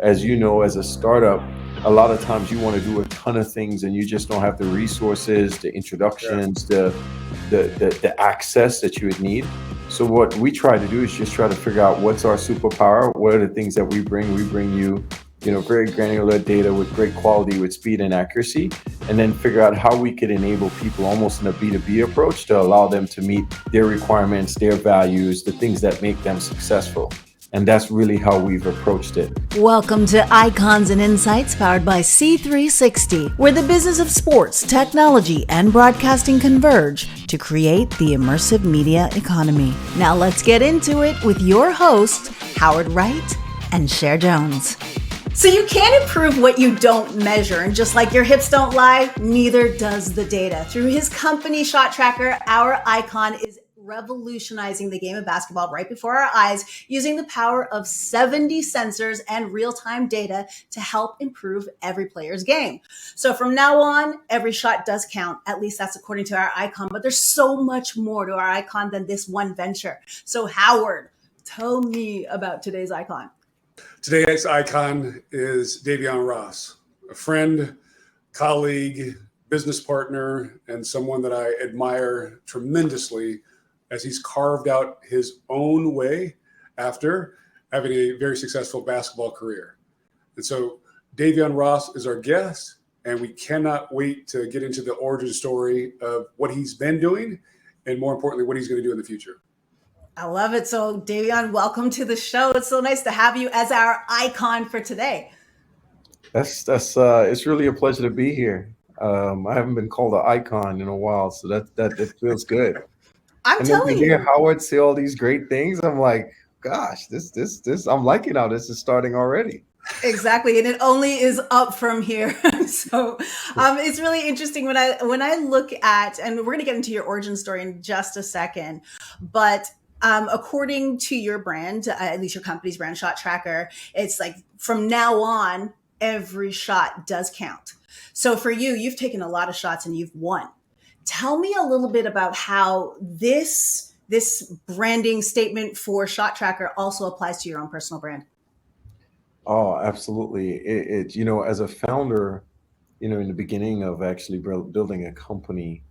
as you know, as a startup, a lot of times you want to do a ton of things and you just don't have the resources, the introductions, the access that you would need. So what we try to do is just try to figure out what's our superpower, what are the things that we bring. We bring you, very granular data with great quality, with speed and accuracy, and then figure out how we could enable people almost in a B2B approach to allow them to meet their requirements, their values, the things that make them successful. And that's really how we've approached it. Welcome to Icons and Insights powered by C360, where the business of sports, technology, and broadcasting converge to create the immersive media economy. Now let's get into it with your hosts, Howard Wright and Cher Jones. So you can't improve what you don't measure, and just like your hips don't lie, neither does the data. Through his company, ShotTracker, our icon is revolutionizing the game of basketball right before our eyes, using the power of 70 sensors and real-time data to help improve every player's game. So from now on, every shot does count. At least that's according to our icon, but there's so much more to our icon than this one venture. So Howard, tell me about today's icon. Today's icon is Davyeon Ross, a friend, colleague, business partner, and someone that I admire tremendously as he's carved out his own way after having a very successful basketball career. And so Davyeon Ross is our guest, and we cannot wait to get into the origin story of what he's been doing, and more importantly, what he's going to do in the future. I love it. So Davyeon, welcome to the show. It's so nice to have you as our icon for today. That's it's really a pleasure to be here. I haven't been called an icon in a while, so that feels good. I'm telling you, hear Howard say all these great things. I'm like, gosh, this I'm liking how this is starting already. Exactly, and it only is up from here. So it's really interesting when I look at, and we're going to get into your origin story in just a second, but according to your brand, at least your company's brand, ShotTracker, it's like from now on, every shot does count. So for you, you've taken a lot of shots and you've won. Tell me a little bit about how this branding statement for ShotTracker also applies to your own personal brand. Oh, absolutely. It as a founder, in the beginning of actually building a company,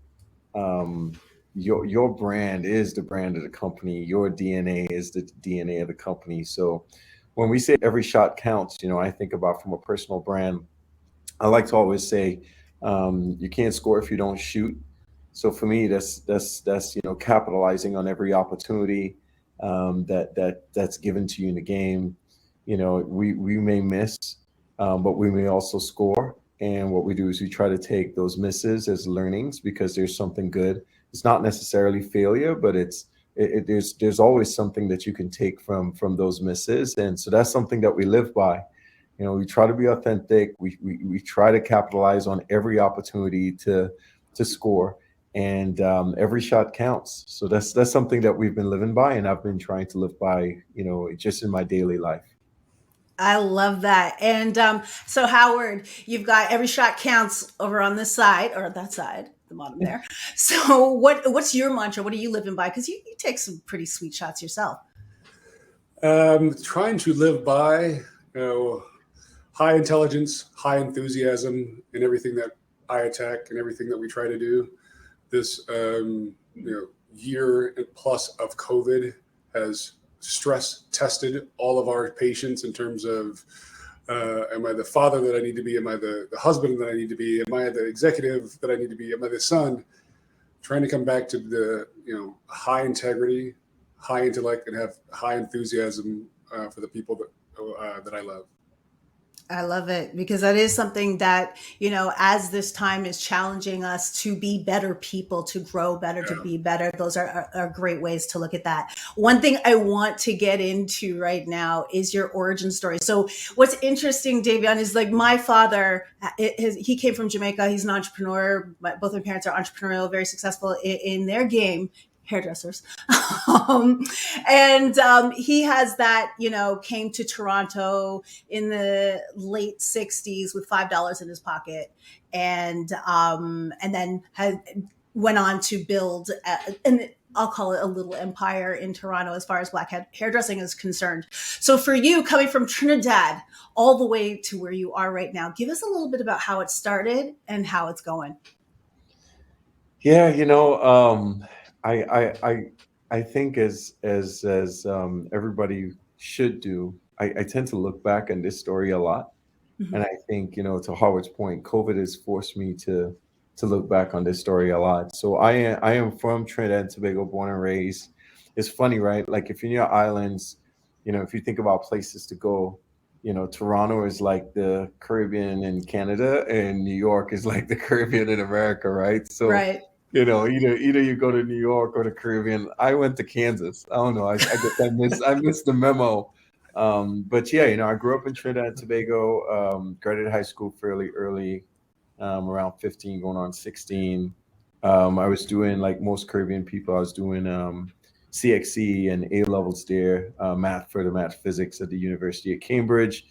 your brand is the brand of the company. Your DNA is the DNA of the company. So when we say every shot counts, I think about from a personal brand. I like to always say, you can't score if you don't shoot. So for me, that's capitalizing on every opportunity that's given to you in the game. We may miss, but we may also score. And what we do is we try to take those misses as learnings, because there's something good. It's not necessarily failure, but there's always something that you can take from those misses. And so that's something that we live by. We try to be authentic. We try to capitalize on every opportunity to score. And every shot counts. So that's something that we've been living by, and I've been trying to live by, just in my daily life. I love that. And so Howard, you've got every shot counts over on this side, or that side, the bottom there. So what's your mantra? What are you living by? Because you take some pretty sweet shots yourself. Trying to live by, high intelligence, high enthusiasm in everything that I attack and everything that we try to do. This year plus of COVID has stress tested all of our patients in terms of, am I the father that I need to be? Am I the husband that I need to be? Am I the executive that I need to be? Am I the son? Trying to come back to the high integrity, high intellect, and have high enthusiasm for the people that I love. I love it, because that is something that, as this time is challenging us to be better people, to grow better, to be better. Those are great ways to look at that. One thing I want to get into right now is your origin story. So what's interesting, Davyeon, is like my father, he came from Jamaica. He's an entrepreneur. Both my parents are entrepreneurial, very successful in their game. Hairdressers. And he has that, came to Toronto in the late 60s with $5 in his pocket, and then went on to build, and I'll call it a little empire in Toronto as far as black hairdressing is concerned. So for you, coming from Trinidad all the way to where you are right now, give us a little bit about how it started and how it's going. Yeah, I I think as everybody should do, I tend to look back on this story a lot, and Mhm. I think to Howard's point, COVID has forced me to look back on this story a lot. So I am from Trinidad and Tobago, born and raised. It's funny, right? Like if you're near islands, if you think about places to go, Toronto is like the Caribbean in Canada, and New York is like the Caribbean in America, right? So Right. either you go to New York or the Caribbean. I went to Kansas. I don't know. I guess I missed the memo. But yeah, I grew up in Trinidad and Tobago. Graduated high school fairly early, around 15, going on 16. I was doing like most Caribbean people. I was doing CXC and A levels there, further math physics at the University of Cambridge.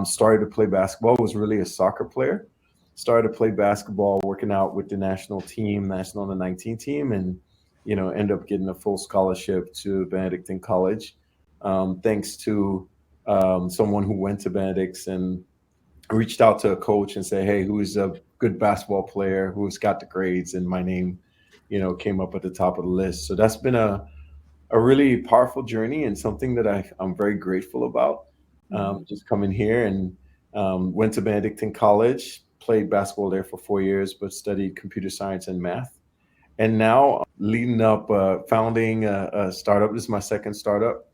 Started to play basketball. Was really a soccer player. Started to play basketball, working out with the national team, national under 19 team, and end up getting a full scholarship to Benedictine College, thanks to someone who went to Benedict's and reached out to a coach and say, "Hey, who is a good basketball player who's got the grades?" And my name, came up at the top of the list. So that's been a really powerful journey and something that I'm very grateful about. Just coming here and went to Benedictine College, played basketball there for 4 years, but studied computer science and math. And now leading up, founding a startup. This is my second startup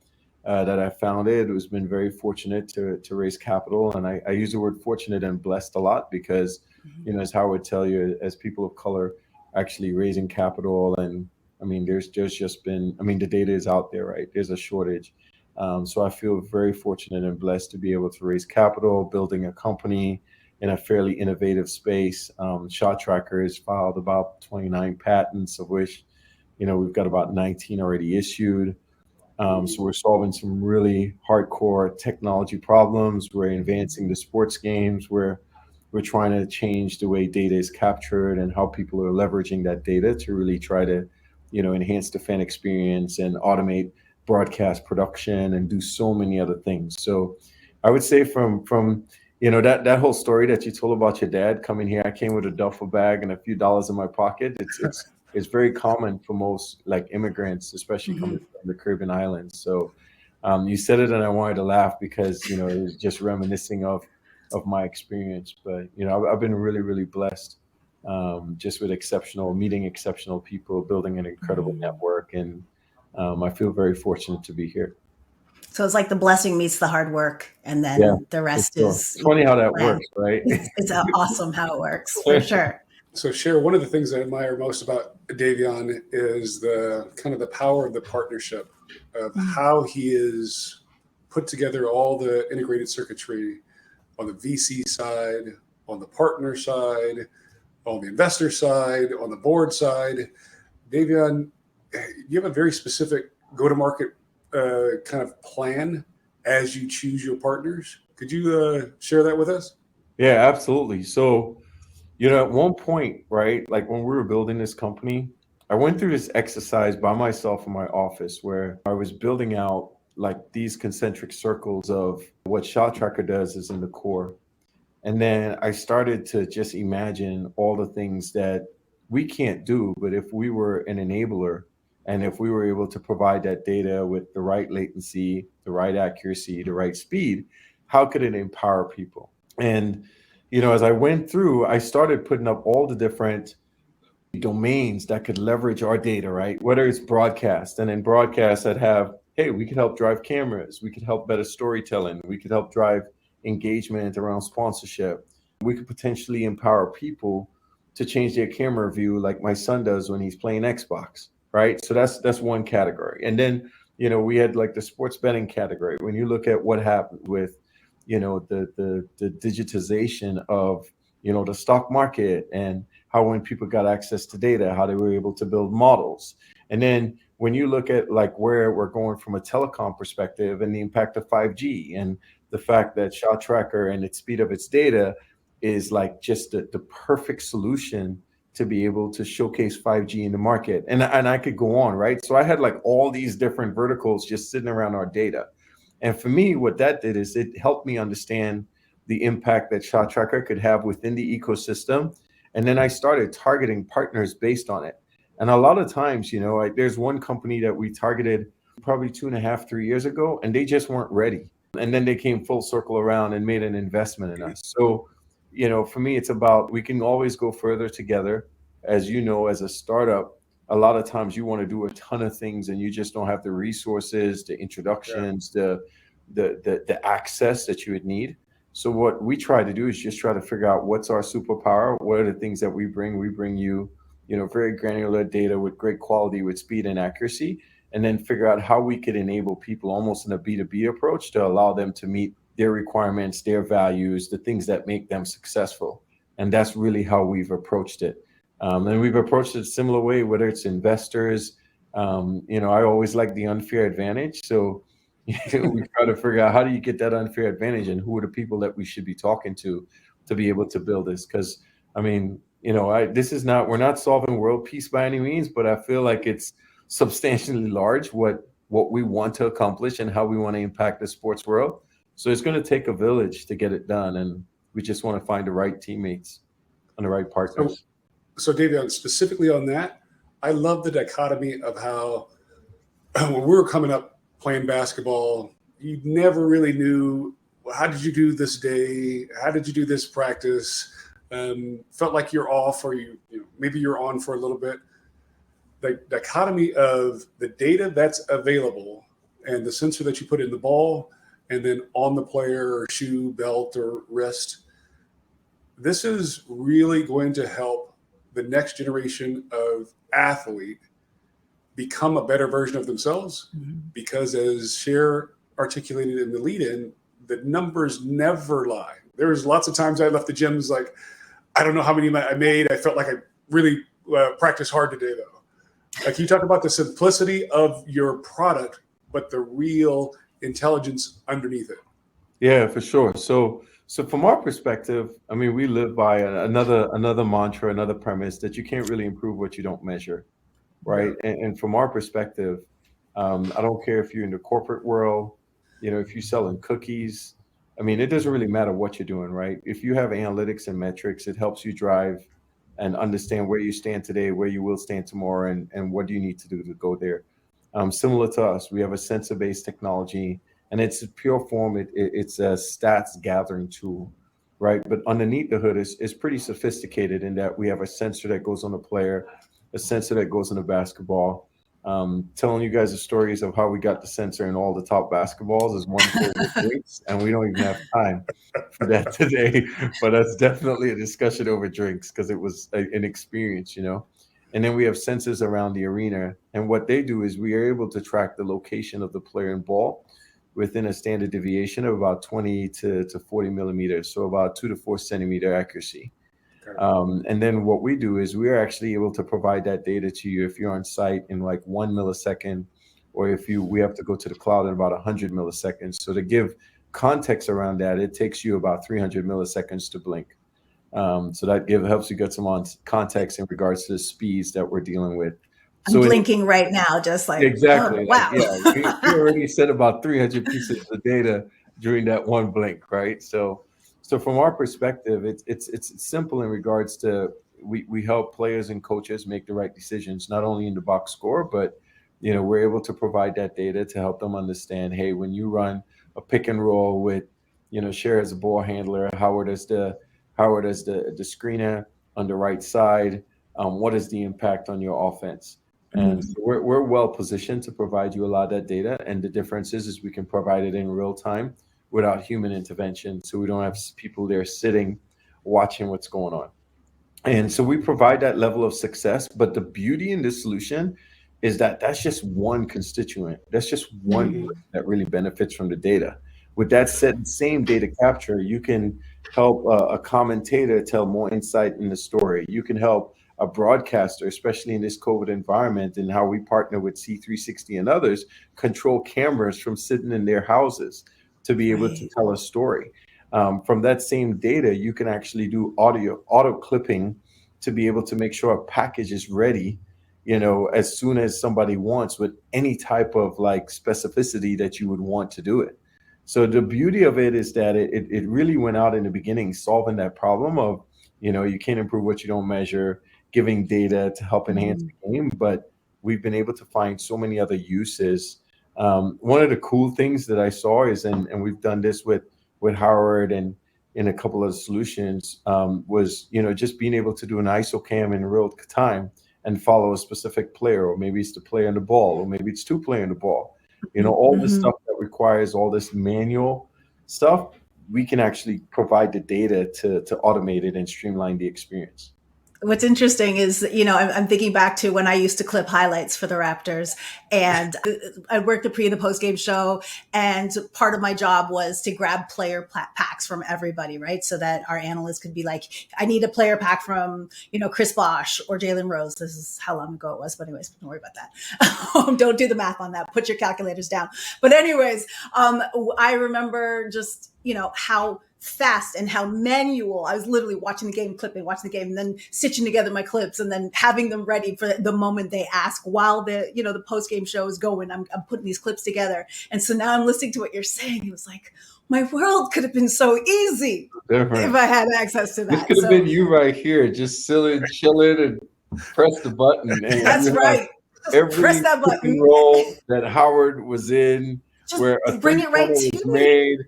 that I founded. It's been very fortunate to raise capital. And I use the word fortunate and blessed a lot because, as Howard would tell you, as people of color actually raising capital, and I mean, there's just been, the data is out there, right? There's a shortage. So I feel very fortunate and blessed to be able to raise capital, building a company in a fairly innovative space. ShotTracker has filed about 29 patents, of which, we've got about 19 already issued. So we're solving some really hardcore technology problems. We're advancing the sports games. We're trying to change the way data is captured and how people are leveraging that data to really try to, enhance the fan experience and automate broadcast production and do so many other things. So I would say from that whole story that you told about your dad coming here, I came with a duffel bag and a few dollars in my pocket. It's very common for most like immigrants, especially coming from the Caribbean islands. So you said it, and I wanted to laugh because it was just reminiscing of my experience. But I've been really, really blessed, just with meeting exceptional people, building an incredible network, and I feel very fortunate to be here. So it's like the blessing meets the hard work, and then Yeah, the rest sure. is It's funny how that planned. works, right? It's awesome how it works, for sure. So, Cher, one of the things I admire most about Davyeon is the kind of the power of the partnership, of how he is put together all the integrated circuitry on the VC side, on the partner side, on the investor side, on the board side. Davyeon, you have a very specific go-to-market kind of plan as you choose your partners. Could you share that with us? Yeah, absolutely. So, at one point, right, like when we were building this company, I went through this exercise by myself in my office where I was building out like these concentric circles of what ShotTracker does is in the core. And then I started to just imagine all the things that we can't do, but if we were an enabler and if we were able to provide that data with the right latency, the right accuracy, the right speed, how could it empower people? And as I went through, I started putting up all the different domains that could leverage our data, right? Whether it's broadcast, and in broadcast that have, hey, we could help drive cameras, we could help better storytelling, we could help drive engagement around sponsorship. We could potentially empower people to change their camera view like my son does when he's playing Xbox, right? So that's one category. And then, we had like the sports betting category. When you look at what happened with the digitization of the stock market, and how when people got access to data, how they were able to build models. And then when you look at like where we're going from a telecom perspective and the impact of 5G, and the fact that ShotTracker and its speed of its data is like just the perfect solution to be able to showcase 5G in the market. And I could go on, right? So I had like all these different verticals just sitting around our data. And for me, what that did is it helped me understand the impact that ShotTracker could have within the ecosystem. And then I started targeting partners based on it. And a lot of times, there's one company that we targeted probably 2.5, 3 years ago, and they just weren't ready. And then they came full circle around and made an investment in us. So, for me, it's about, we can always go further together. As you know, as a startup, a lot of times you want to do a ton of things and you just don't have the resources, the introductions, the access that you would need. So what we try to do is just try to figure out what's our superpower. What are the things that we bring? We bring you, very granular data with great quality, with speed and accuracy, and then figure out how we could enable people almost in a B2B approach to allow them to meet their requirements, their values, the things that make them successful. And that's really how we've approached it. And we've approached it a similar way, whether it's investors. I always like the unfair advantage. So we try to figure out, how do you get that unfair advantage, and who are the people that we should be talking to be able to build this? Because we're not solving world peace by any means, but I feel like it's substantially large what we want to accomplish and how we want to impact the sports world. So it's going to take a village to get it done, and we just want to find the right teammates and the right partners. So Davyeon, specifically on that, I love the dichotomy of how when we were coming up playing basketball, you never really knew, how did you do this day? How did you do this practice? Felt like you're off, or maybe you're on for a little bit. The dichotomy of the data that's available and the sensor that you put in the ball and then on the player or shoe, belt, or wrist. This is really going to help the next generation of athlete become a better version of themselves, because as Cher articulated in the lead-in, the numbers never lie. There was lots of times I left the gyms like, I don't know how many I made. I felt like I really practiced hard today, though. Like, you talk about the simplicity of your product, but the real intelligence underneath it. Yeah, for sure. So from our perspective, we live by another mantra, another premise, that you can't really improve what you don't measure. Right. Yeah. And from our perspective, I don't care if you're in the corporate world, if you're selling cookies, it doesn't really matter what you're doing, right? If you have analytics and metrics, it helps you drive and understand where you stand today, where you will stand tomorrow, and what do you need to do to go there. Similar to us, we have a sensor-based technology, and it's a pure form. It's a stats gathering tool, right? But underneath the hood is pretty sophisticated in that we have a sensor that goes on the player, a sensor that goes in the basketball. Telling you guys the stories of how we got the sensor in all the top basketballs is one thing with drinks, and we don't even have time for that today. But that's definitely a discussion over drinks, because it was an experience, And then we have sensors around the arena, and what they do is we are able to track the location of the player and ball within a standard deviation of about 20 to 40 millimeters, so about 2 to 4 centimeter accuracy. And then what we do is we are actually able to provide that data to you if you're on site in like 1 millisecond, or if we have to go to the cloud in about 100 milliseconds. So to give context around that, it takes you about 300 milliseconds to blink. So that helps you get some context in regards to the speeds that we're dealing with. I'm blinking right now, just like, exactly. Oh, wow. We already set about 300 pieces of data during that one blink, right? So from our perspective, it's simple in regards to we help players and coaches make the right decisions, not only in the box score, but we're able to provide that data to help them understand, hey, when you run a pick and roll with Cher as a ball handler, Howard as the screener on the right side, what is the impact on your offense? And so we're well positioned to provide you a lot of that data. And the difference is we can provide it in real time without human intervention. So we don't have people there sitting, watching what's going on. And so we provide that level of success. But the beauty in this solution is that that's just one constituent. That's just one that really benefits from the data. With that said, same data capture, you can help a commentator tell more insight in the story. You can help a broadcaster, especially in this COVID environment, and how we partner with C360 and others, control cameras from sitting in their houses to be able to tell a story. From that same data, you can actually do auto clipping to be able to make sure a package is ready, as soon as somebody wants, with any type of like specificity that you would want to do it. So the beauty of it is that it really went out in the beginning solving that problem of, you can't improve what you don't measure, giving data to help enhance the game. But we've been able to find so many other uses. One of the cool things that I saw is, and we've done this with Howard and in a couple of solutions, was, just being able to do an ISO cam in real time and follow a specific player, or maybe it's the player and the ball, or maybe it's two player and the ball. All this stuff that requires all this manual stuff, we can actually provide the data to automate it and streamline the experience. What's interesting is, I'm thinking back to when I used to clip highlights for the Raptors, and I worked the pre and the post game show. And part of my job was to grab player packs from everybody, right? So that our analysts could be like, I need a player pack from, Chris Bosh or Jalen Rose. This is how long ago it was, but anyways, don't worry about that. Don't do the math on that. Put your calculators down. But anyways, I remember just, how fast and how manual I was, literally watching the game, watching the game, and then stitching together my clips and then having them ready for the moment they ask while the post game show is going. I'm putting these clips together. And so now I'm listening to what you're saying. It was like, my world could have been so easy if I had access to that. This could have been you right here, just chilling and press the button. And that's right. Every press that button. Role that Howard was in, just where a bring it right to was me. made.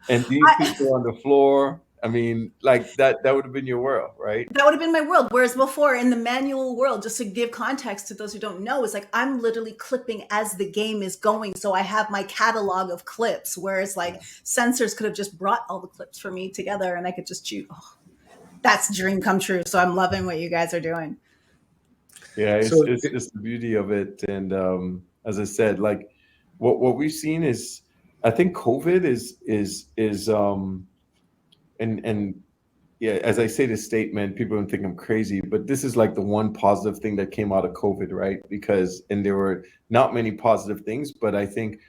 And these people on the floor, I mean, like that would have been your world, right? That would have been my world. Whereas before, in the manual world, just to give context to those who don't know, it's like I'm literally clipping as the game is going. So I have my catalog of clips, whereas like sensors could have just brought all the clips for me together and I could just choose. Oh, that's dream come true. So I'm loving what you guys are doing. Yeah, it's the beauty of it. And as I said, like what we've seen is, I think COVID is and yeah, as I say this statement, people don't think I'm crazy, but this is like the one positive thing that came out of COVID, right? And there were not many positive things, but I think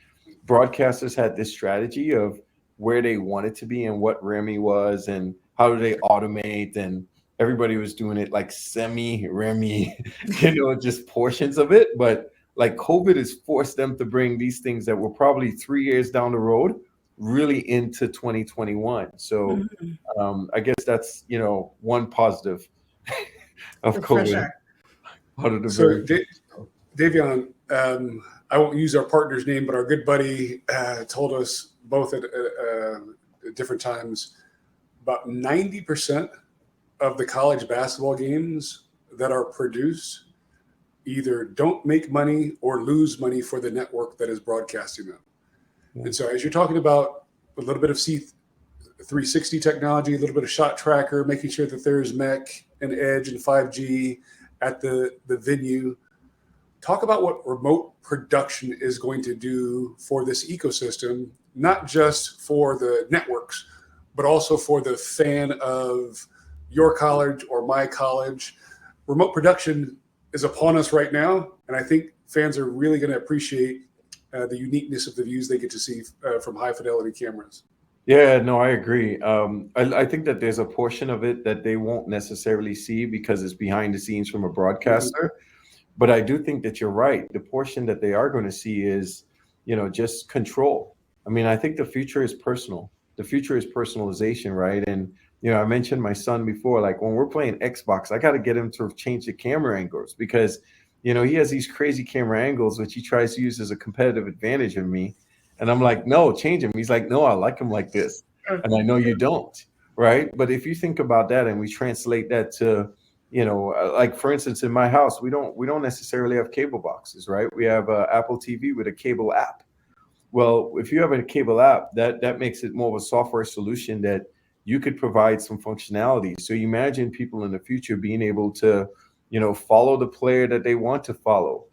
broadcasters had this strategy of where they wanted to be and what REMI was and how do they automate, and everybody was doing it like semi-REMI, just portions of it. But like COVID has forced them to bring these things that were probably 3 years down the road really into 2021. So I guess that's, one positive of COVID. Sure. So Davyeon, I won't use our partner's name, but our good buddy told us both at different times about 90% of the college basketball games that are produced either don't make money or lose money for the network that is broadcasting them. And so as you're talking about a little bit of C360 technology, a little bit of ShotTracker, making sure that there's MEC and Edge and 5G at the venue, talk about what remote production is going to do for this ecosystem, not just for the networks, but also for the fan of your college or my college. Remote production is upon us right now, and I think fans are really going to appreciate the uniqueness of the views they get to see from high fidelity cameras. Yeah, no, I agree. I think that there's a portion of it that they won't necessarily see because it's behind the scenes from a broadcaster. But I do think that you're right. The portion that they are going to see is, just control. I mean, I think the future is personal. The future is personalization, right? And I mentioned my son before, like when we're playing Xbox, I got to get him to change the camera angles because, he has these crazy camera angles, which he tries to use as a competitive advantage of me. And I'm like, no, change him. He's like, no, I like him like this. And I know you don't, right? But if you think about that and we translate that to, like for instance, in my house, we don't necessarily have cable boxes, right? We have Apple TV with a cable app. Well, if you have a cable app, that makes it more of a software solution that you could provide some functionality. So you imagine people in the future being able to, follow the player that they want to follow.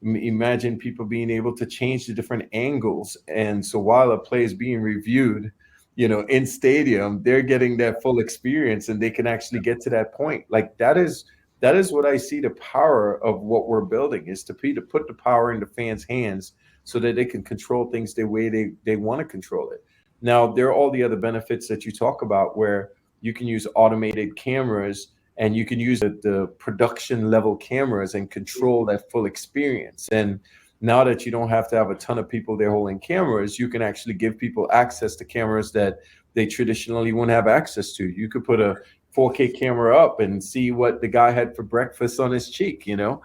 Imagine people being able to change the different angles. And so while a play is being reviewed, in stadium, they're getting that full experience and they can actually get to that point. Like that is what I see the power of what we're building is to put the power in the fans' hands so that they can control things the way they want to control it. Now, there are all the other benefits that you talk about where you can use automated cameras and you can use the production level cameras and control that full experience. And now that you don't have to have a ton of people there holding cameras, you can actually give people access to cameras that they traditionally wouldn't have access to. You could put a 4K camera up and see what the guy had for breakfast on his cheek, you know?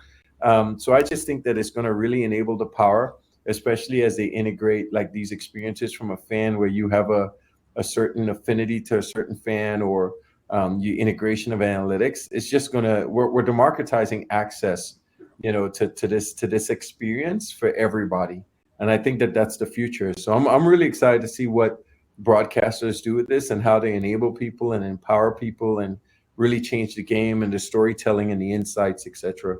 So I just think that it's going to really enable the power, especially as they integrate like these experiences from a fan where you have a certain affinity to a certain fan, or the integration of analytics. It's just we're democratizing access, you know, to this experience for everybody. And I think that that's the future. So I'm really excited to see what broadcasters do with this and how they enable people and empower people and really change the game and the storytelling and the insights, etc.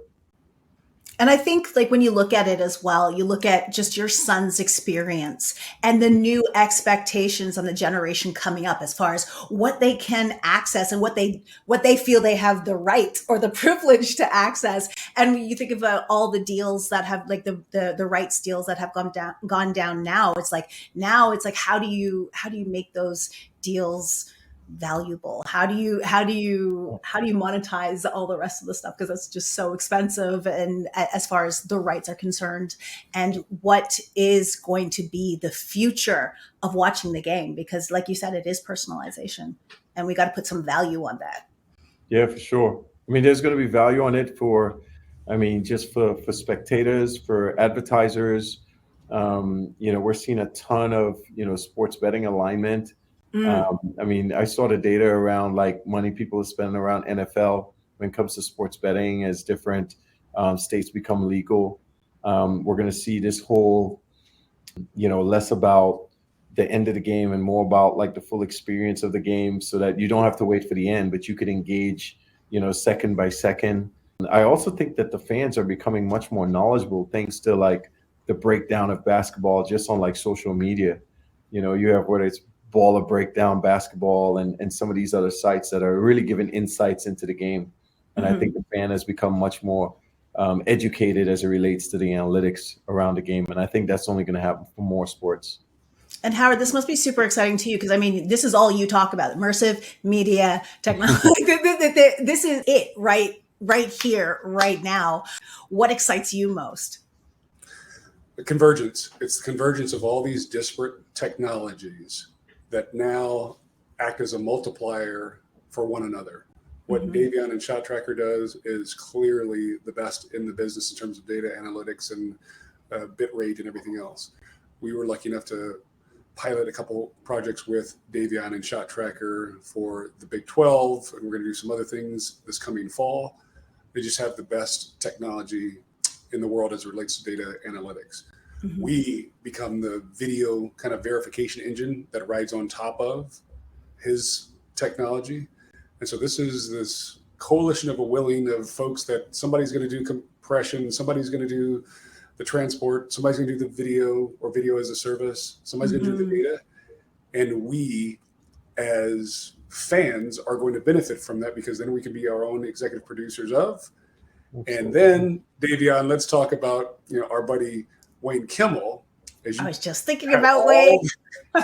And I think like when you look at it as well, you look at just your son's experience and the new expectations on the generation coming up as far as what they can access and what they feel they have the right or the privilege to access. And when you think about all the deals that have like the rights deals that have gone down now, it's like how do you make those deals valuable? How do you monetize all the rest of the stuff, because that's just so expensive, and as far as the rights are concerned, and what is going to be the future of watching the game, because like you said, it is personalization and we got to put some value on that. Yeah, for sure. I mean, there's going to be value on it just for spectators, for advertisers. We're seeing a ton of, sports betting alignment. I saw the data around like money people are spending around NFL when it comes to sports betting as different states become legal. We're going to see this whole, less about the end of the game and more about like the full experience of the game, so that you don't have to wait for the end, but you could engage, second by second. I also think that the fans are becoming much more knowledgeable thanks to like the breakdown of basketball just on like social media. You have whether it's Baller Breakdown Basketball and some of these other sites that are really giving insights into the game. And I think the fan has become much more educated as it relates to the analytics around the game. And I think that's only going to happen for more sports. And Howard, this must be super exciting to you, because I mean, this is all you talk about: immersive media technology. This is it right here, right now. What excites you most? The convergence. It's the convergence of all these disparate technologies that now act as a multiplier for one another. What Davyeon and ShotTracker does is clearly the best in the business in terms of data analytics and bit rate and everything else. We were lucky enough to pilot a couple projects with Davyeon and ShotTracker for the Big 12, and we're going to do some other things this coming fall. They just have the best technology in the world as it relates to data analytics. We become the video kind of verification engine that rides on top of his technology. And so this is this coalition of a willing of folks that somebody's going to do compression, somebody's going to do the transport, somebody's going to do the video or video as a service, somebody's going to do the data. And we as fans are going to benefit from that, because then we can be our own executive producers of. Absolutely. And then, Davyeon, let's talk about our buddy Wayne Kimmel. I was just thinking about Wayne.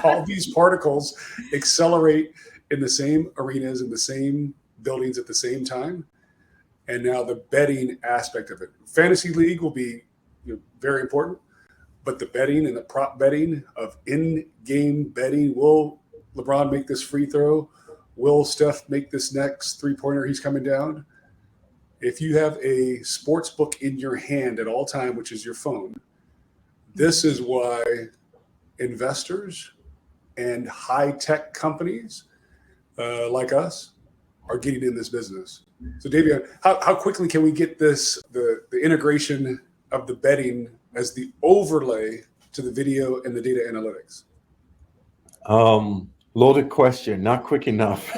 All these particles accelerate in the same arenas, in the same buildings at the same time. And now the betting aspect of it. Fantasy League will be very important, but the betting and the prop betting of in-game betting, will LeBron make this free throw? Will Steph make this next three-pointer he's coming down? If you have a sports book in your hand at all time, which is your phone, this is why investors and high-tech companies like us are getting in this business. So, Davyeon, how quickly can we get this, the integration of the betting as the overlay to the video and the data analytics? Loaded question, not quick enough.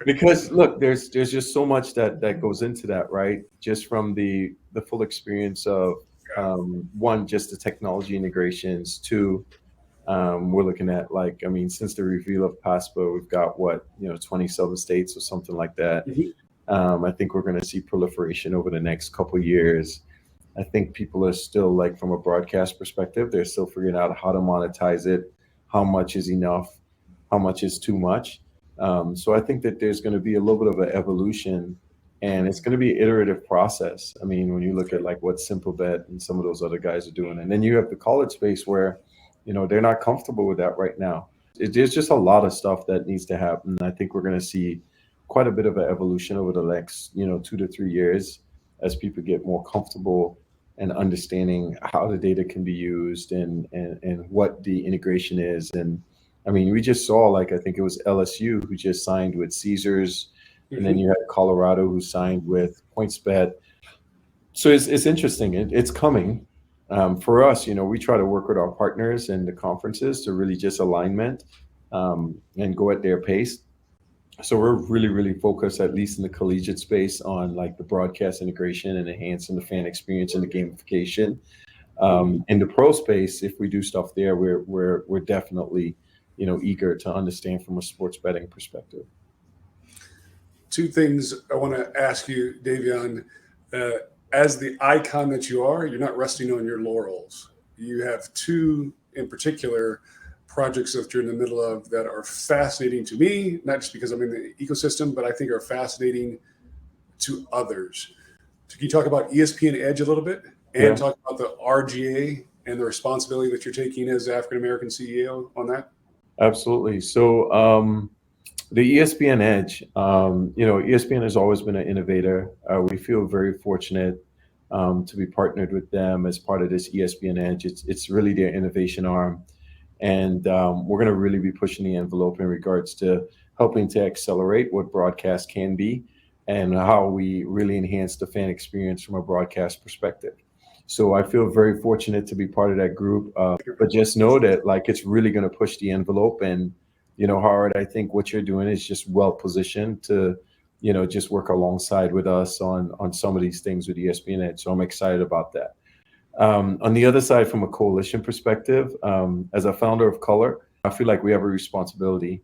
Because look, there's just so much that goes into that, right? Just from the full experience of one, just the technology integrations. Two, we're looking at since the reveal of PASPA, we've got 27 states or something like that. I think we're going to see proliferation over the next couple of years. I think people are still, from a broadcast perspective, they're still figuring out how to monetize it, how much is enough, how much is too much. So I think that there's going to be a little bit of an evolution, and it's going to be an iterative process. I mean, when you look at like what Simplebet and some of those other guys are doing, and then you have the college space where, they're not comfortable with that right now. There's just a lot of stuff that needs to happen. I think we're going to see quite a bit of an evolution over the next, 2 to 3 years as people get more comfortable and understanding how the data can be used and what the integration is. And I mean, we just saw, like, I think it was LSU who just signed with Caesars, and then you had Colorado who signed with PointsBet. So it's interesting. It's coming. For us, we try to work with our partners and the conferences to really just alignment and go at their pace. So we're really, really focused, at least in the collegiate space, on like the broadcast integration and enhancing the fan experience and the gamification. In the pro space, if we do stuff there, we're definitely, eager to understand from a sports betting perspective. Two things I want to ask you, Davyeon. As the icon that you are, you're not resting on your laurels. You have two in particular projects that you're in the middle of that are fascinating to me, not just because I'm in the ecosystem, but I think are fascinating to others. So can you talk about ESPN Edge a little bit and talk about the RGA and the responsibility that you're taking as African-American CEO on that? Absolutely. So the ESPN Edge, ESPN has always been an innovator. We feel very fortunate to be partnered with them as part of this ESPN Edge. It's really their innovation arm. And we're going to really be pushing the envelope in regards to helping to accelerate what broadcast can be and how we really enhance the fan experience from a broadcast perspective. So I feel very fortunate to be part of that group. But just know that it's really going to push the envelope. And, Howard, I think what you're doing is just well positioned to, just work alongside with us on some of these things with ESPN Edge. So I'm excited about that. On the other side, from a coalition perspective, as a founder of Color, I feel like we have a responsibility.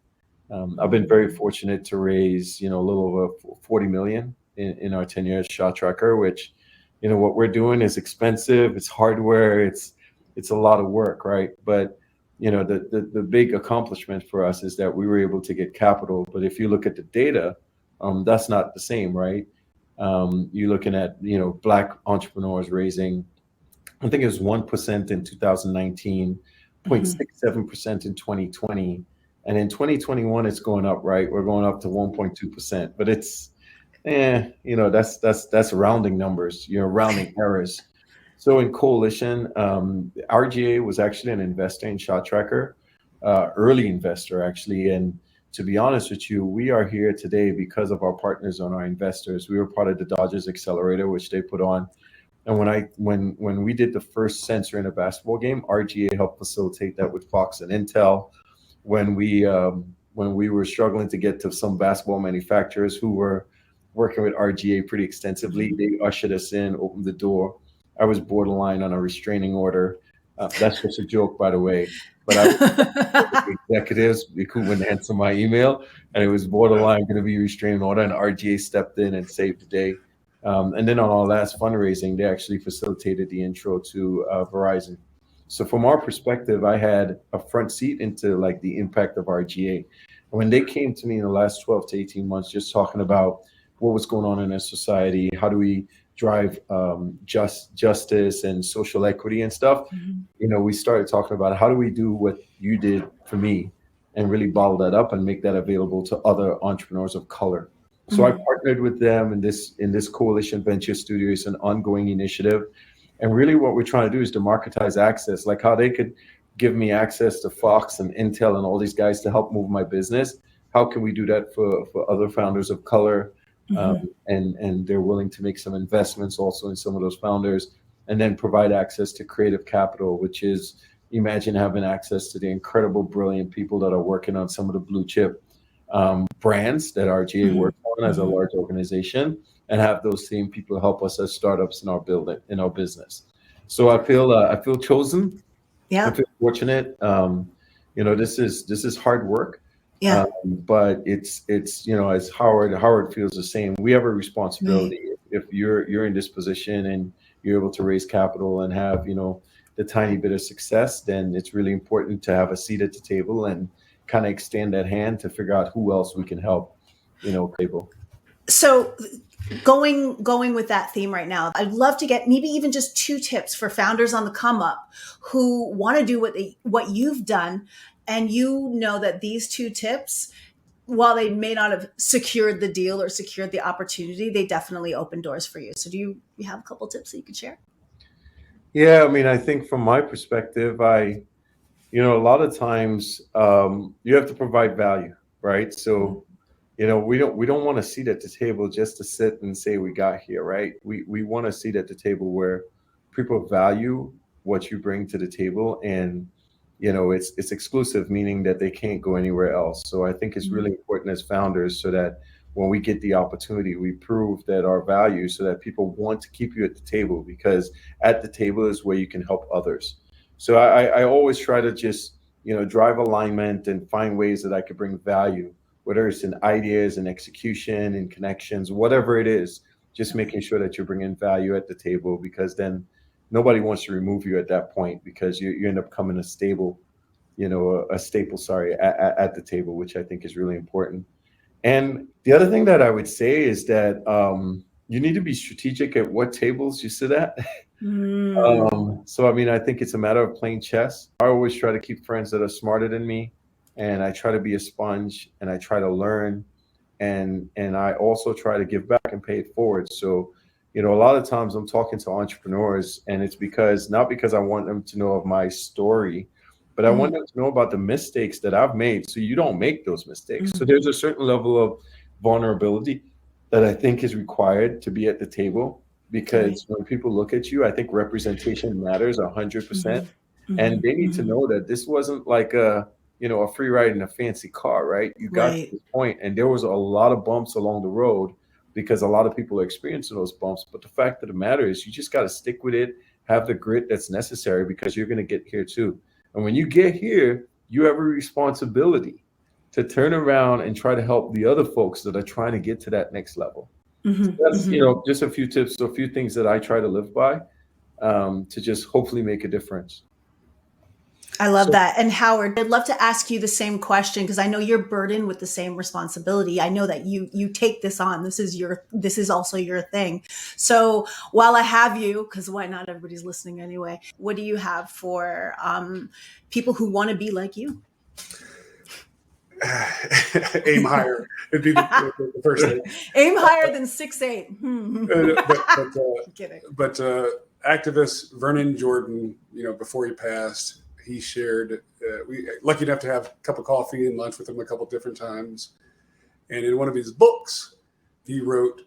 I've been very fortunate to raise, a little over 40 million in our tenure as ShotTracker, which, what we're doing is expensive. It's hardware. It's a lot of work, right? But, the big accomplishment for us is that we were able to get capital. But if you look at the data, that's not the same, right? You're looking at, Black entrepreneurs raising, I think it was 1% in 2019, 0.67% in 2020. And in 2021, it's going up, right? We're going up to 1.2%. But it's, that's rounding numbers, rounding errors. So in coalition, RGA was actually an investor in ShotTracker, early investor, actually. And to be honest with you, we are here today because of our partners and our investors. We were part of the Dodgers Accelerator, which they put on. And when we did the first sensor in a basketball game, RGA helped facilitate that with Fox and Intel. When we were struggling to get to some basketball manufacturers who were working with RGA pretty extensively, they ushered us in, opened the door. I was borderline on a restraining order. That's just a joke, by the way. But I was executives who wouldn't answer my email, and it was borderline going to be a restraining order, and RGA stepped in and saved the day. And then on our last fundraising, they actually facilitated the intro to Verizon. So from our perspective, I had a front seat into the impact of RGA. When they came to me in the last 12 to 18 months, just talking about what was going on in our society, how do we drive justice and social equity and stuff, we started talking about how do we do what you did for me and really bottle that up and make that available to other entrepreneurs of color. So I partnered with them in this Coalition Venture Studio. It's an ongoing initiative. And really what we're trying to do is democratize access, like how they could give me access to Fox and Intel and all these guys to help move my business. How can we do that for other founders of color? And they're willing to make some investments also in some of those founders, and then provide access to creative capital, which is, imagine having access to the incredible, brilliant people that are working on some of the blue chip brands that RGA works on as a large organization, and have those same people help us as startups in our business. So I feel chosen. Yeah. I feel fortunate. This is hard work. Yeah. But it's as Howard feels the same. We have a responsibility. If you're in this position and you're able to raise capital and have the tiny bit of success, then it's really important to have a seat at the table and kind of extend that hand to figure out who else we can help, people. So going with that theme right now, I'd love to get maybe even just 2 tips for founders on the come up who want to do what you've done. And that these 2 tips, while they may not have secured the deal or secured the opportunity, they definitely open doors for you. So do you have a couple tips that you could share? Yeah, I mean, I think from my perspective, a lot of times you have to provide value, right? So, we don't want a seat at the table just to sit and say we got here, right? We want a seat at the table where people value what you bring to the table, and it's exclusive, meaning that they can't go anywhere else. So I think it's really important as founders, so that when we get the opportunity, we prove that our value, so that people want to keep you at the table, because at the table is where you can help others. So I always try to just, drive alignment and find ways that I could bring value, whether it's in ideas and execution and connections, whatever it is, just making sure that you're bringing value at the table, because then nobody wants to remove you at that point, because you end up coming a staple, sorry, at the table, which I think is really important. And the other thing that I would say is that you need to be strategic at what tables you sit at. So, I mean, I think it's a matter of playing chess. I always try to keep friends that are smarter than me, and I try to be a sponge, and I try to learn, and I also try to give back and pay it forward. So, a lot of times I'm talking to entrepreneurs, and it's not because I want them to know of my story, but I want them to know about the mistakes that I've made, so you don't make those mistakes. So there's a certain level of vulnerability that I think is required to be at the table, because when people look at you, I think representation matters 100%. And they need to know that this wasn't like a free ride in a fancy car, right? You got to this point, and there was a lot of bumps along the road, because a lot of people are experiencing those bumps. But the fact of the matter is, you just got to stick with it, have the grit that's necessary, because you're going to get here too. And when you get here, you have a responsibility to turn around and try to help the other folks that are trying to get to that next level. So that's, just a few tips, a few things that I try to live by, to just hopefully make a difference. I love that. And Howard, I'd love to ask you the same question, because I know you're burdened with the same responsibility. I know that you take this on. This is also your thing. So while I have you, because why not? Everybody's listening anyway. What do you have for people who want to be like you? Aim higher. It'd be the first thing. Aim higher than 6'8". But activist Vernon Jordan, before he passed, he shared, we lucky enough to have a cup of coffee and lunch with him a couple different times. And in one of his books, he wrote,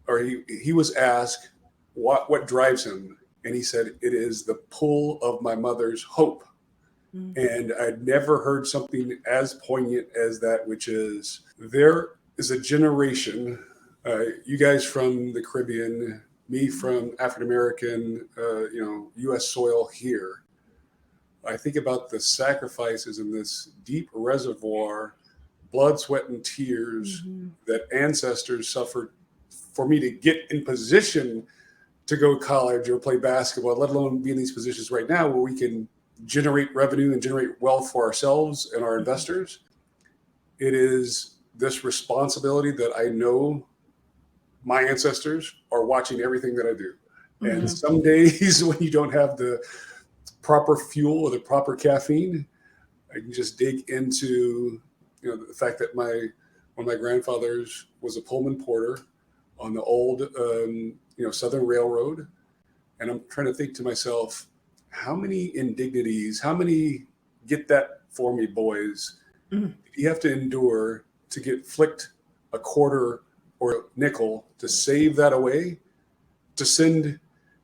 or he was asked what drives him. And he said, "It is the pull of my mother's hope." And I'd never heard something as poignant as that, which is, there is a generation, you guys from the Caribbean, me from African-American, U.S. soil here. I think about the sacrifices in this deep reservoir, blood, sweat, and tears that ancestors suffered for me to get in position to go to college or play basketball, let alone be in these positions right now where we can generate revenue and generate wealth for ourselves and our investors. It is this responsibility that I know my ancestors are watching everything that I do. And some days when you don't have the proper fuel or the proper caffeine, I can just dig into, the fact that one of my grandfathers was a Pullman porter on the old, Southern Railroad. And I'm trying to think to myself, how many indignities, how many get that for me, boys, you have to endure to get flicked a quarter or a nickel to save that away, to send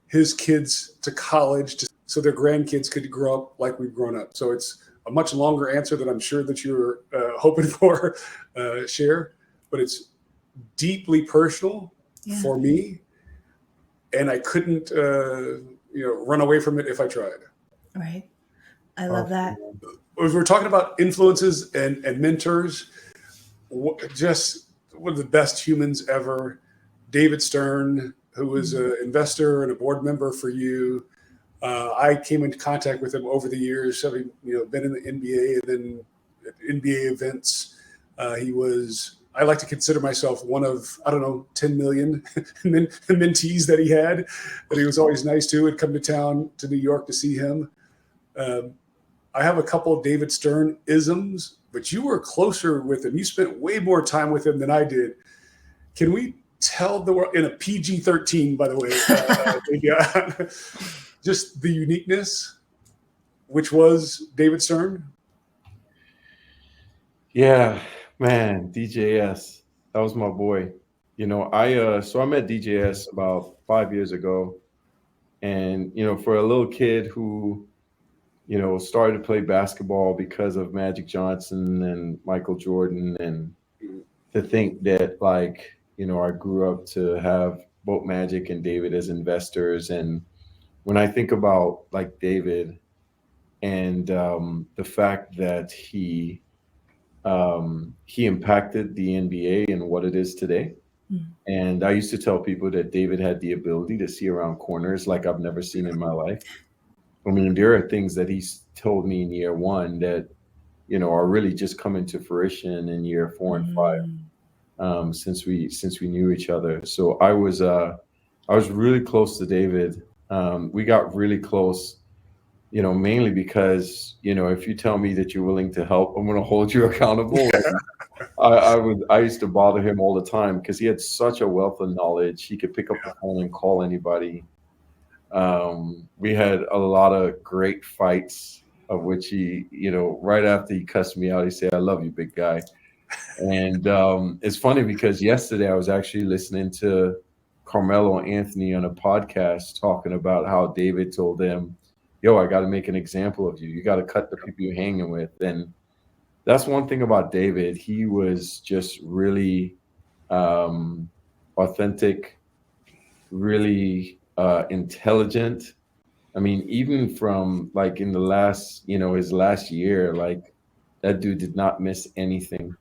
his kids to college so their grandkids could grow up like we've grown up. So it's a much longer answer than I'm sure that you're hoping for, Cher, but it's deeply personal for me. And I couldn't, run away from it if I tried. Right. I love that. As we're talking about influences and mentors, just one of the best humans ever, David Stern, who was an investor and a board member for you. I came into contact with him over the years, having been in the NBA and then at NBA events. I like to consider myself one of, 10 million mentees that he had, that he was always nice to. I'd come to town to New York to see him. I have a couple of David Stern isms, but you were closer with him. You spent way more time with him than I did. Can we tell the world, in a PG-13, by the way, just the uniqueness, which was David Stern? Yeah, man, DJS, that was my boy. So I met DJS about 5 years ago, and for a little kid who started to play basketball because of Magic Johnson and Michael Jordan, and to think that I grew up to have both Magic and David as investors. And when I think about David and the fact that he impacted the NBA and what it is today. And I used to tell people that David had the ability to see around corners like I've never seen in my life. I mean, there are things that he's told me in year one that, are really just coming to fruition in year 4 and 5, since we knew each other. So I was really close to David. We got really close, mainly because, if you tell me that you're willing to help, I'm going to hold you accountable. I used to bother him all the time because he had such a wealth of knowledge. He could pick up the phone and call anybody. We had a lot of great fights, of which he, right after he cussed me out, he said, "I love you, big guy." And it's funny because yesterday I was actually listening to Carmelo Anthony on a podcast talking about how David told them, "Yo, I got to make an example of you. You got to cut the people you're hanging with." And that's one thing about David. He was just really authentic, really intelligent. I mean, even from in the last, his last year, that dude did not miss anything.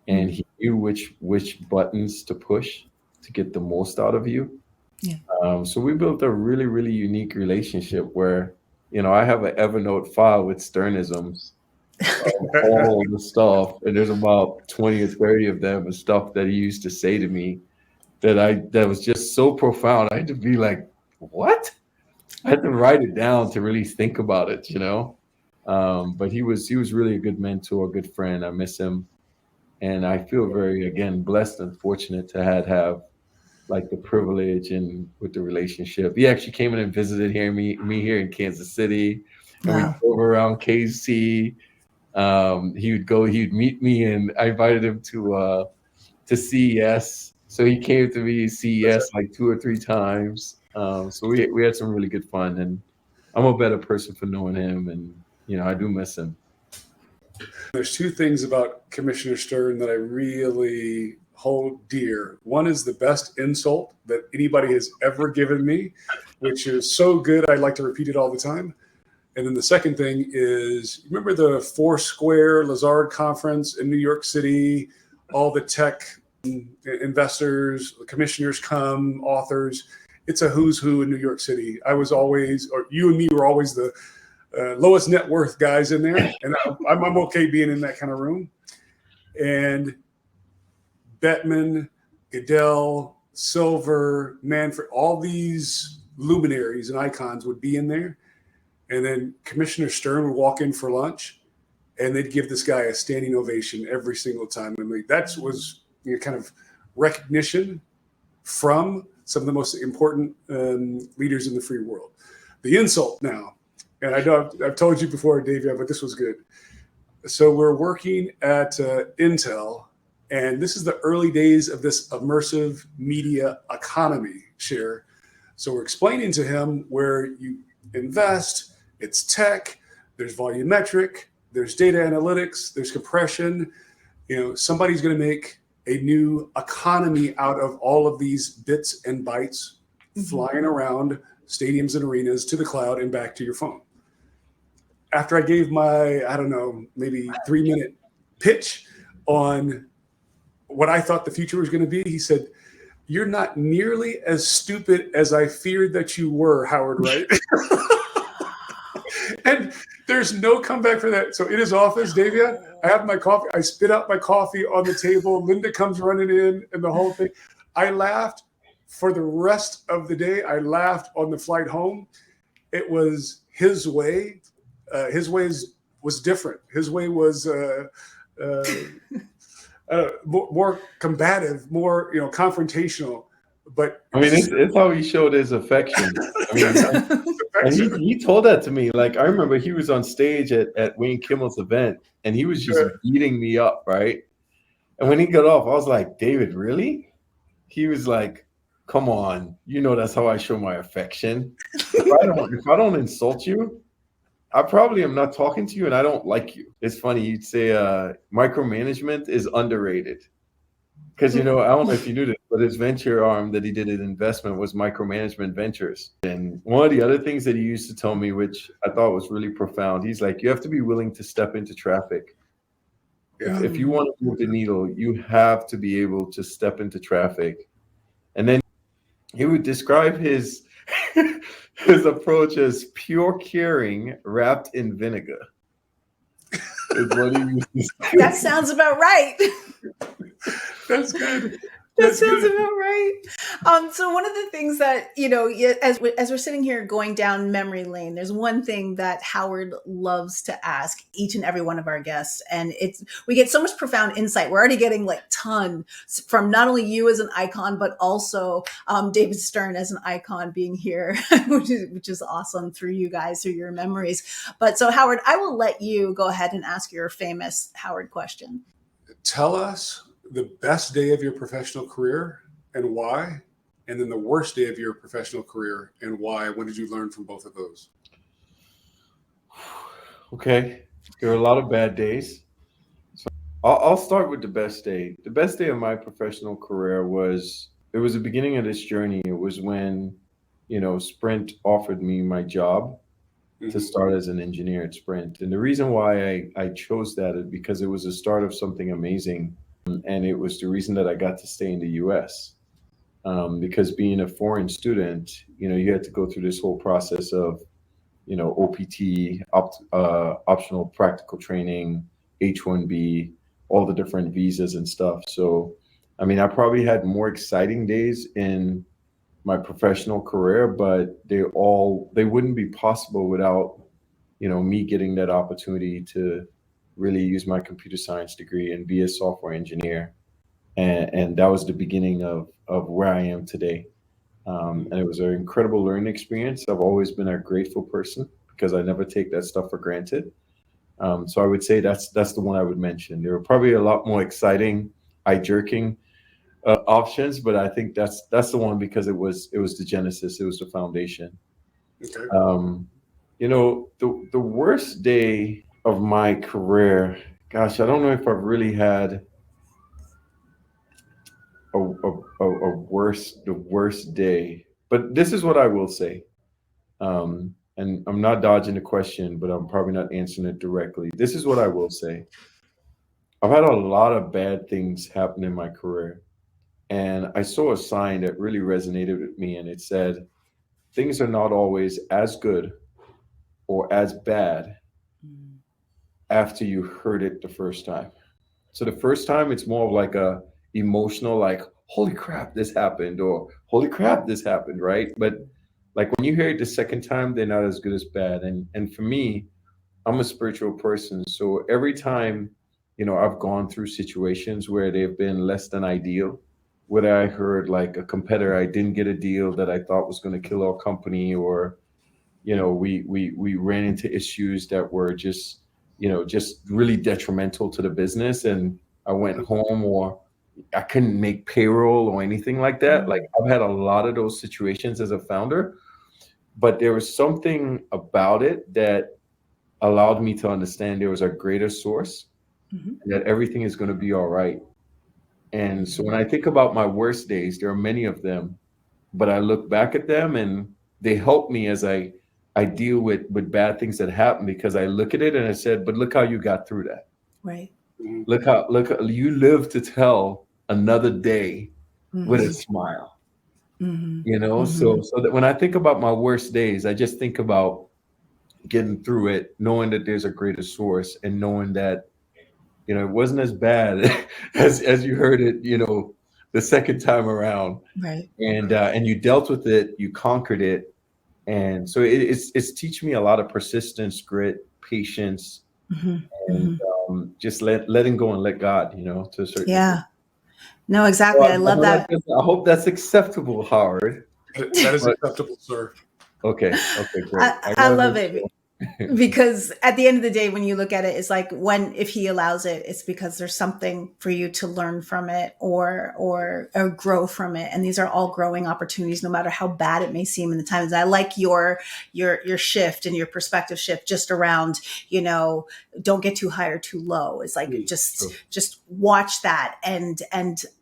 And he knew which buttons to push to get the most out of you. Yeah. So we built a really, really unique relationship where, I have an Evernote file with Sternisms, all the stuff, and there's about 20 or 30 of them and stuff that he used to say to me that was just so profound. I had to be like, what? I had to write it down to really think about it, But he was really a good mentor, a good friend. I miss him. And I feel very, again, blessed and fortunate to have the privilege and with the relationship. He actually came in and visited me here in Kansas City. And we drove around KC. He'd meet me, and I invited him to CES. So he came to me CES 2 or 3 times. So we had some really good fun, and I'm a better person for knowing him, and I do miss him. There's 2 things about Commissioner Stern that I really hold dear. One is the best insult that anybody has ever given me, which is so good I'd like to repeat it all the time. And then the second thing is, remember the Foursquare Lazard conference in New York City? All the tech investors, the commissioners come, authors. It's a who's who in New York City. I was always, or you and me were always the lowest net worth guys in there. And I'm okay being in that kind of room. And Bettman, Goodell, Silver, Manfred, all these luminaries and icons would be in there. And then Commissioner Stern would walk in for lunch, and they'd give this guy a standing ovation every single time. I mean, that was kind of recognition from some of the most important leaders in the free world. The insult now, and I know I've told you before, Davyeon, but this was good. So we're working at Intel, and this is the early days of this immersive media economy, Cher. So we're explaining to him where you invest. It's tech, there's volumetric, there's data analytics, there's compression. Somebody's going to make a new economy out of all of these bits and bytes flying around stadiums and arenas to the cloud and back to your phone. After I gave my, maybe 3-minute pitch on what I thought the future was going to be, he said, "You're not nearly as stupid as I feared that you were, Howard, right?" And there's no comeback for that. So in his office, Davyeon, I have my coffee. I spit out my coffee on the table. Linda comes running in and the whole thing. I laughed for the rest of the day. I laughed on the flight home. It was his way. His ways was different. His way was more combative, more confrontational. But I mean, it's how he showed his affection. I mean, and he told that to me. Like, I remember he was on stage at Wayne Kimmel's event, and he was just beating me up, right? And when he got off, I was like, David, really? He was like, come on, that's how I show my affection. If I don't insult you, I probably am not talking to you, and I don't like you. It's funny you'd say micromanagement is underrated. Because, I don't know if you knew this, but his venture arm that he did in investment was Micromanagement Ventures. And one of the other things that he used to tell me, which I thought was really profound, he's like, you have to be willing to step into traffic. Yeah. If you want to move the needle, you have to be able to step into traffic. And then he would describe his approach as pure caring wrapped in vinegar. Is what he used to say. That sounds about right. That's good. That sounds about right. So one of the things that, as we're sitting here going down memory lane, there's one thing that Howard loves to ask each and every one of our guests. And we get so much profound insight. We're already getting ton from not only you as an icon, but also David Stern as an icon being here, which is awesome through you guys, through your memories. But so Howard, I will let you go ahead and ask your famous Howard question. Tell us the best day of your professional career and why, and then the worst day of your professional career and why. When did you learn from both of those? Okay, there are a lot of bad days. So I'll start with the best day. The best day of my professional career was the beginning of this journey. It was when, Sprint offered me my job to start as an engineer at Sprint. And the reason why I chose that is because it was the start of something amazing. And it was the reason that I got to stay in the US. Because being a foreign student, you had to go through this whole process of, OPT, optional practical training, H-1B, all the different visas and stuff. So, I mean, I probably had more exciting days in my professional career, but they wouldn't be possible without, me getting that opportunity to really use my computer science degree and be a software engineer. And that was the beginning of where I am today. And it was an incredible learning experience. I've always been a grateful person because I never take that stuff for granted. So I would say that's the one I would mention. There were probably a lot more exciting, eye-jerking options, but I think that's the one because it was the genesis, it was the foundation. Okay. The worst day of my career, gosh, I don't know if I've really had the worst day, but this is what I will say. And I'm not dodging the question, but I'm probably not answering it directly. This is what I will say. I've had a lot of bad things happen in my career. And I saw a sign that really resonated with me, and it said, things are not always as good or as bad after you heard it the first time. So the first time, it's more of like a emotional, like, holy crap, this happened, or holy crap, this happened, right? But like when you hear it the second time, they're not as good as bad. And for me, I'm a spiritual person. So every time, I've gone through situations where they've been less than ideal, whether I heard like a competitor, I didn't get a deal that I thought was going to kill our company, or, we ran into issues that were just really detrimental to the business. And I went home, or I couldn't make payroll or anything like that. Like I've had a lot of those situations as a founder, but there was something about it that allowed me to understand there was a greater source, and that everything is going to be all right. And so when I think about my worst days, there are many of them, but I look back at them and they help me as I deal with bad things that happen, because I look at it and I said, but look how you got through that. Right. Look how you live to tell another day with a smile. So that when I think about my worst days, I just think about getting through it, knowing that there's a greater source, and knowing that it wasn't as bad as you heard it, the second time around. Right. And you dealt with it, you conquered it. And so it's teaching me a lot of persistence, grit, patience, and just letting go and let God, to a certain Yeah. extent. No, exactly. I love that. I hope that's acceptable, Howard. That is acceptable, sir. Okay, great. I love it. Because at the end of the day, when you look at it, it's like if he allows it, it's because there's something for you to learn from it or grow from it. And these are all growing opportunities, no matter how bad it may seem in the times. I like your shift and your perspective shift just around, don't get too high or too low. It's like, just watch that and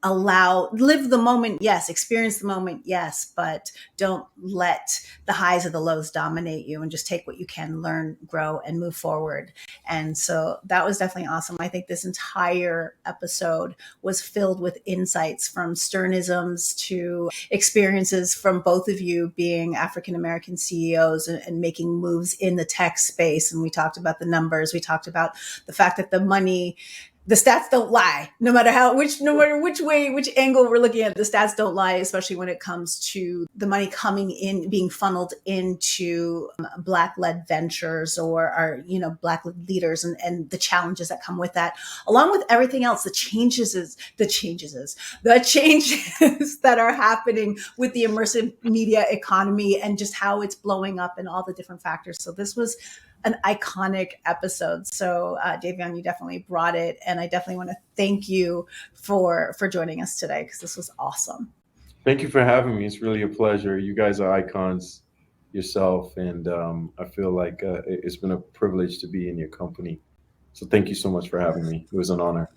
live the moment. Yes. Experience the moment. Yes. But don't let the highs or the lows dominate you, and just take what you can learn, grow, and move forward. And so that was definitely awesome. I think this entire episode was filled with insights, from sternisms to experiences from both of you being African-American CEOs and making moves in the tech space. And we talked about the numbers. We talked about the fact that the stats don't lie, no matter which angle we're looking at. The stats don't lie, especially when it comes to the money coming in, being funneled into Black-led ventures or Black-led leaders, and the challenges that come with that, along with everything else, the changes that are happening with the immersive media economy and just how it's blowing up and all the different factors. So this was an iconic episode. So Davyeon, you definitely brought it. And I definitely want to thank you for joining us today, because this was awesome. Thank you for having me. It's really a pleasure. You guys are icons yourself. And I feel like it's been a privilege to be in your company. So thank you so much for having me. It was an honor.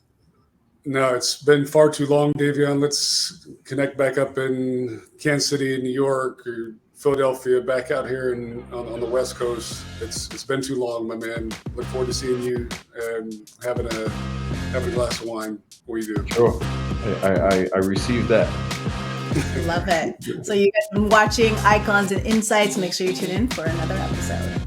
No, it's been far too long, Davyeon. Let's connect back up in Kansas City, New York, or Philadelphia, back out here on the West Coast. It's been too long, my man. Look forward to seeing you and having a glass of wine. What you do? Sure, I received that. Love it. So you guys have been watching Icons and Insights. Make sure you tune in for another episode.